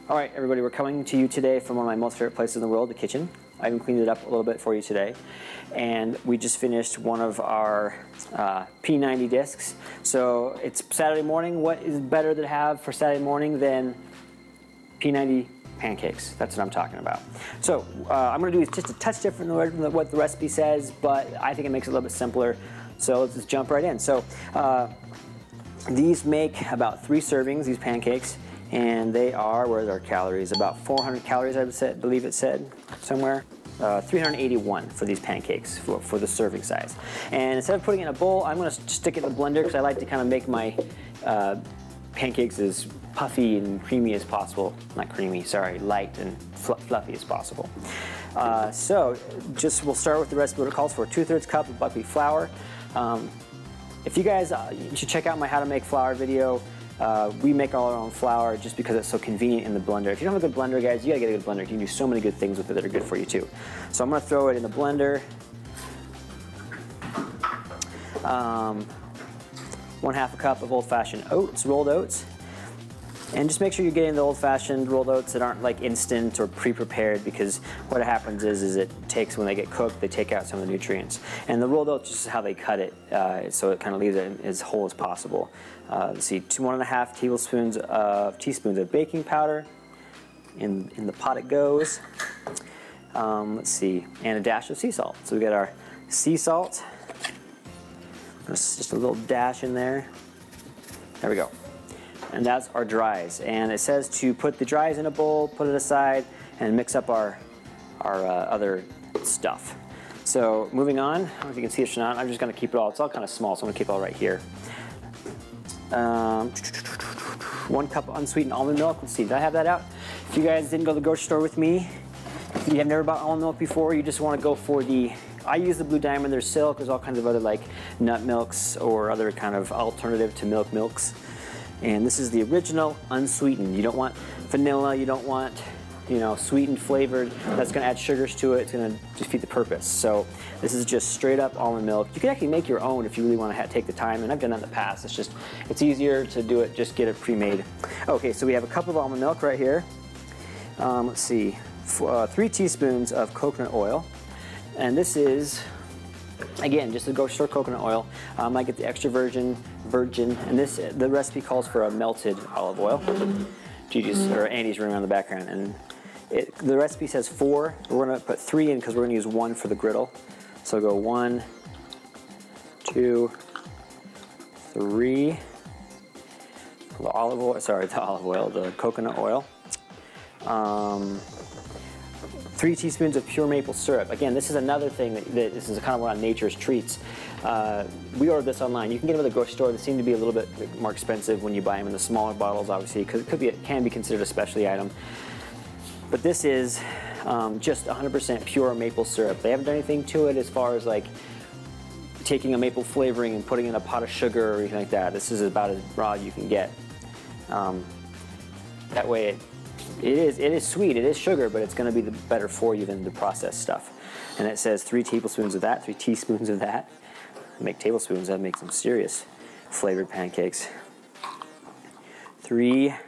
All right, everybody, we're coming to you today from one of my most favorite places in the world, the kitchen. I even cleaned it up a little bit for you today. And we just finished one of our P90 discs. So it's Saturday morning. What is better to have for Saturday morning than P90 pancakes? That's what I'm talking about. So I'm going to do it just a touch different than what the recipe says, but I think it makes it a little bit simpler. So let's just jump right in. So these make about 3 servings, these pancakes. And they are, where's our calories? About 400 calories, I believe it said somewhere. 381 for these pancakes for the serving size. And instead of putting it in a bowl, I'm going to stick it in the blender because I like to kind of make my pancakes as puffy and creamy as possible. Not creamy, sorry, light and fluffy as possible. So we'll start with the recipe. What it calls for: 2/3 cup of buckwheat flour. If you guys, you should check out my how to make flour video. We make all our own flour just because it's so convenient in the blender. If you don't have a good blender, guys, you gotta get a good blender. You can do so many good things with it that are good for you too. So I'm gonna throw it in the blender. 1/2 a cup of old-fashioned oats, rolled oats. And just make sure you're getting the old-fashioned rolled oats that aren't like instant or pre-prepared, because what happens is it takes, when they get cooked, they take out some of the nutrients. And the rolled oats is just how they cut it, so it kind of leaves it as whole as possible. Let's see, 1.5 teaspoons of baking powder. In the pot it goes. Let's see, and a dash of sea salt. So we got our sea salt. Just a little dash in there. There we go. And that's our dries. And it says to put the dries in a bowl, put it aside, and mix up our other stuff. So moving on, I don't know if you can see it or not, I'm just gonna keep it all, it's all kind of small, so I'm gonna keep it all right here. 1 cup of unsweetened almond milk. Let's see, did I have that out? If you guys didn't go to the grocery store with me, if you have never bought almond milk before, you just wanna go for I use the Blue Diamond, there's Silk, there's all kinds of other like nut milks or other kind of alternative to milks. And this is the original unsweetened. You don't want vanilla, you don't want, sweetened, flavored. That's gonna add sugars to it, it's gonna defeat the purpose. So this is just straight up almond milk. You can actually make your own if you really wanna take the time, and I've done that in the past. It's easier to do it, just get it pre-made. Okay, so we have a cup of almond milk right here. Let's see, 3 teaspoons of coconut oil. And this is, again, just a grocery store coconut oil. I get the extra virgin, and the recipe calls for a melted olive oil. Gigi's or Andy's running around in the background, and the recipe says 4. We're gonna put 3 in because we're gonna use 1 for the griddle. So go 1, 2, 3. The coconut oil. 3 teaspoons of pure maple syrup. Again, this is another thing that this is kind of one of nature's treats. We ordered this online. You can get them at the grocery store. They seem to be a little bit more expensive when you buy them in the smaller bottles, obviously, because it can be considered a specialty item. But this is just 100% pure maple syrup. They haven't done anything to it as far as like taking a maple flavoring and putting in a pot of sugar or anything like that. This is about as raw as you can get. That way it is sweet, it is sugar, but it's going to be better for you than the processed stuff. And it says 3 tablespoons of that, 3 teaspoons of that. Make tablespoons, that makes some serious flavored pancakes. 3, that's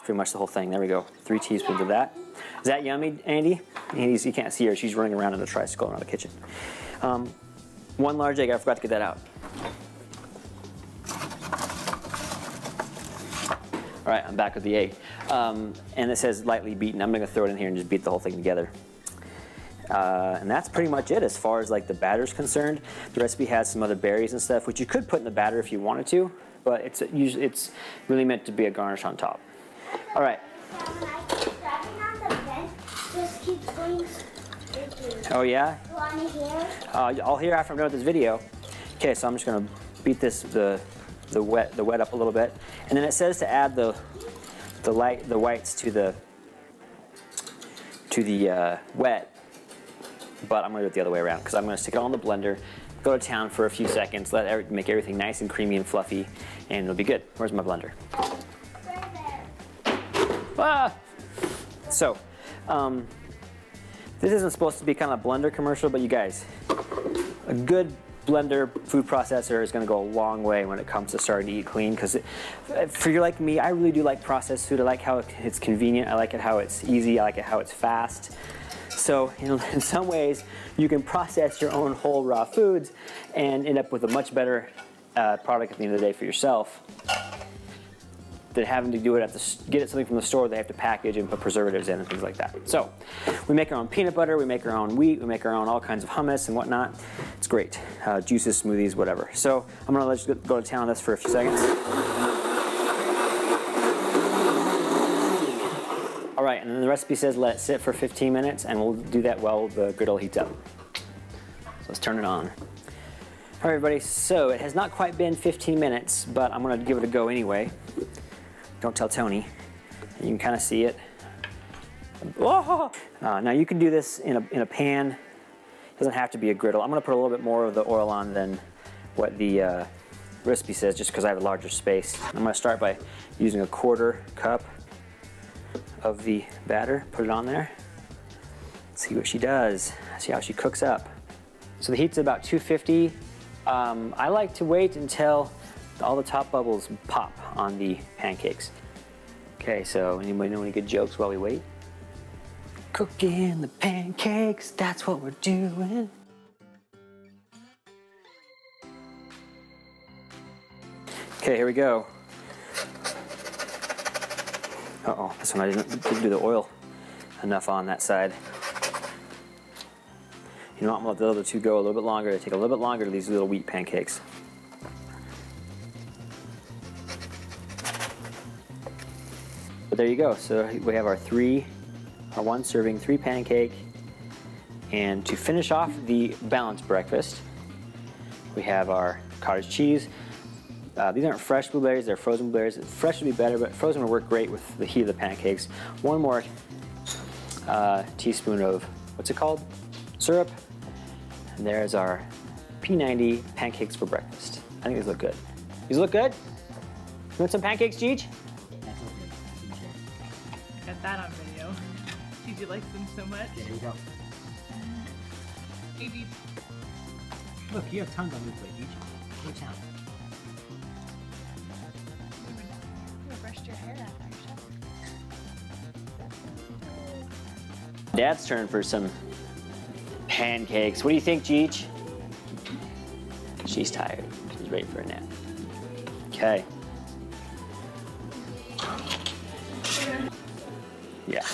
pretty much the whole thing. There we go. 3 teaspoons of that. Is that yummy, Andy? You can't see her, she's running around in a tricycle around the kitchen. 1 large egg, I forgot to get that out. All right, I'm back with the egg. And it says lightly beaten. I'm gonna throw it in here and just beat the whole thing together. And that's pretty much it as far as like the batter's concerned. The recipe has some other berries and stuff, which you could put in the batter if you wanted to, but it's really meant to be a garnish on top. All right. Oh yeah? You want to hear? I'll hear after I'm done with this video. Okay, so I'm just gonna beat the wet up a little bit, and then it says to add the whites to the wet, but I'm gonna do it the other way around because I'm gonna stick it all in the blender, go to town for a few seconds, make everything nice and creamy and fluffy, and it'll be good. Where's my blender? Right there. Ah! So, this isn't supposed to be kind of a blender commercial, but you guys, a good blender, food processor is going to go a long way when it comes to starting to eat clean. Because if you're like me, I really do like processed food. I like how it's convenient. I like it how it's easy. I like it how it's fast. So in some ways, you can process your own whole raw foods and end up with a much better product at the end of the day for yourself than having to do it get something from the store they have to package and put preservatives in and things like that. So we make our own peanut butter, we make our own wheat, we make our own all kinds of hummus and whatnot. It's great. Juices, smoothies, whatever. So I'm gonna let you go to town on this for a few seconds. All right, and then the recipe says let it sit for 15 minutes, and we'll do that while the griddle heats up. So let's turn it on. All right, everybody, so it has not quite been 15 minutes, but I'm gonna give it a go anyway. Don't tell Tony. You can kind of see it. Now you can do this in a pan. It doesn't have to be a griddle. I'm gonna put a little bit more of the oil on than what the recipe says, just because I have a larger space. I'm gonna start by using a 1/4 cup of the batter, put it on there. See what she does, see how she cooks up. So the heat's at about 250. I like to wait until all the top bubbles pop on the pancakes. Okay, so anybody know any good jokes while we wait? Cooking the pancakes, that's what we're doing. Okay, here we go. Uh-oh, this one I didn't do the oil enough on that side. You know what, I'm gonna let the other two go a little bit longer. They take a little bit longer to these little wheat pancakes. But there you go, so we have our 1 serving 3 pancake. And to finish off the balanced breakfast, we have our cottage cheese. These aren't fresh blueberries, they're frozen blueberries. Fresh would be better, but frozen would work great with the heat of the pancakes. 1 more teaspoon of, what's it called? Syrup. And there's our P90 pancakes for breakfast. I think these look good. These look good? You want some pancakes, Cheech? Got that on video. Gigi likes them so much. Yeah, here we go. Hey, Gigi. Look, you have tons on your plate, Cheech. Go to town. You brushed your hair out there, Dad's turn for some pancakes. What do you think, Cheech? She's tired. She's ready for a nap. Okay. Yeah.